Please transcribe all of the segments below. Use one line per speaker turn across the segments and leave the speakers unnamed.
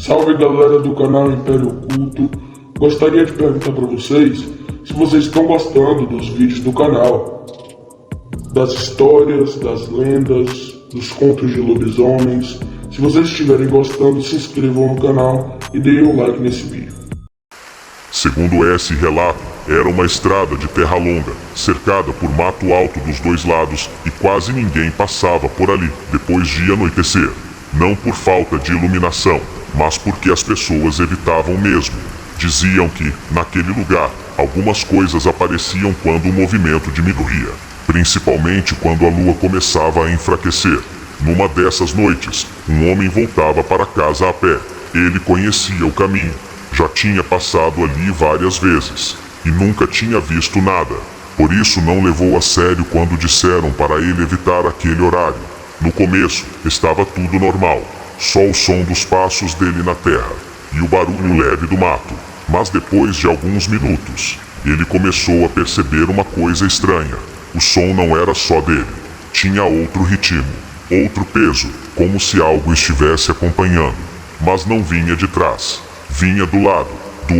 Salve galera do canal Império Oculto, gostaria de perguntar para vocês se vocês estão gostando dos vídeos do canal, das histórias, das lendas, dos contos de lobisomens. Se vocês estiverem gostando, se inscrevam no canal e deem um like nesse vídeo.
Segundo esse relato, era uma estrada de terra longa, cercada por mato alto dos dois lados e quase ninguém passava por ali depois de anoitecer. Não por falta de iluminação, mas porque as pessoas evitavam mesmo. Diziam que, naquele lugar, algumas coisas apareciam quando o movimento diminuía, principalmente quando a lua começava a enfraquecer. Numa dessas noites, um homem voltava para casa a pé. Ele conhecia o caminho, já tinha passado ali várias vezes e nunca tinha visto nada. Por isso não levou a sério quando disseram para ele evitar aquele horário. No começo, estava tudo normal, só o som dos passos dele na terra e o barulho leve do mato. Mas depois de alguns minutos, ele começou a perceber uma coisa estranha. O som não era só dele, tinha outro ritmo, outro peso, como se algo estivesse acompanhando. Mas não vinha de trás, vinha do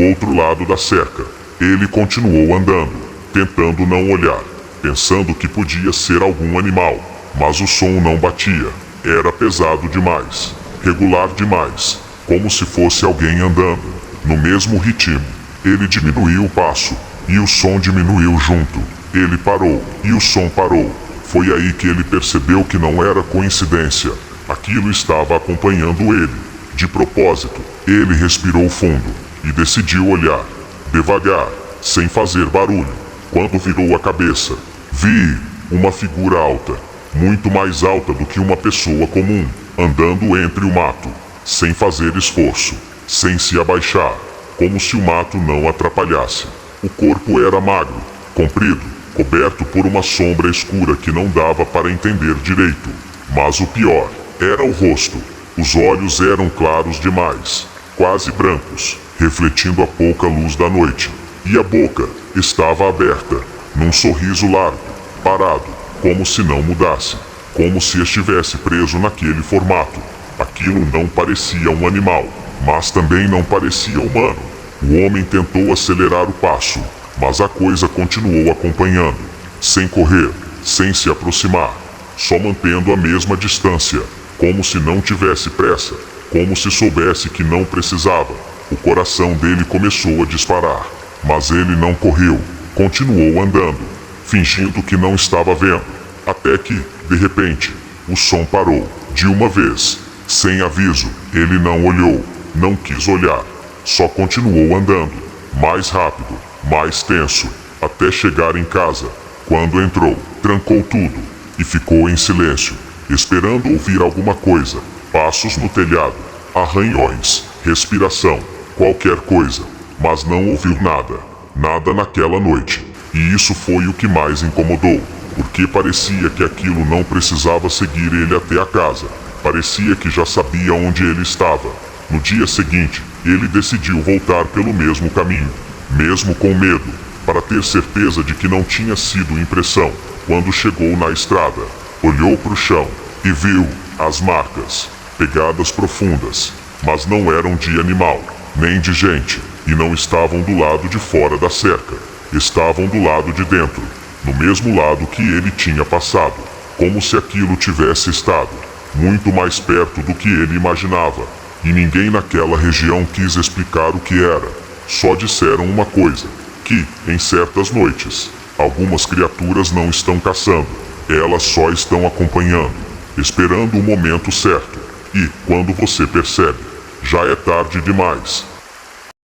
outro lado da cerca. Ele continuou andando, tentando não olhar, pensando que podia ser algum animal. Mas o som não batia, era pesado demais, regular demais, como se fosse alguém andando, no mesmo ritmo. Ele diminuiu o passo, e o som diminuiu junto. Ele parou, e o som parou. Foi aí que ele percebeu que não era coincidência, aquilo estava acompanhando ele. De propósito, ele respirou fundo, e decidiu olhar, devagar, sem fazer barulho. Quando virou a cabeça, vi uma figura alta, muito mais alta do que uma pessoa comum, andando entre o mato, sem fazer esforço, sem se abaixar, como se o mato não atrapalhasse. O corpo era magro, comprido, coberto por uma sombra escura que não dava para entender direito. Mas o pior era o rosto. Os olhos eram claros demais, quase brancos, refletindo a pouca luz da noite. E a boca estava aberta, num sorriso largo, parado, como se não mudasse, como se estivesse preso naquele formato. Aquilo não parecia um animal, mas também não parecia humano. O homem tentou acelerar o passo, mas a coisa continuou acompanhando, sem correr, sem se aproximar, só mantendo a mesma distância, como se não tivesse pressa, como se soubesse que não precisava. O coração dele começou a disparar, mas ele não correu, continuou andando, fingindo que não estava vendo, até que, de repente, o som parou, de uma vez, sem aviso. Ele não olhou, não quis olhar, só continuou andando, mais rápido, mais tenso, até chegar em casa. Quando entrou, trancou tudo e ficou em silêncio, esperando ouvir alguma coisa, passos no telhado, arranhões, respiração, qualquer coisa, mas não ouviu nada, nada naquela noite. E isso foi o que mais incomodou, porque parecia que aquilo não precisava seguir ele até a casa. Parecia que já sabia onde ele estava. No dia seguinte, ele decidiu voltar pelo mesmo caminho, mesmo com medo, para ter certeza de que não tinha sido impressão. Quando chegou na estrada, olhou para o chão e viu as marcas, pegadas profundas, mas não eram de animal, nem de gente, e não estavam do lado de fora da cerca. Estavam do lado de dentro, no mesmo lado que ele tinha passado, como se aquilo tivesse estado muito mais perto do que ele imaginava. E ninguém naquela região quis explicar o que era. Só disseram uma coisa, que, em certas noites, algumas criaturas não estão caçando, elas só estão acompanhando, esperando o momento certo. E, quando você percebe, já é tarde demais.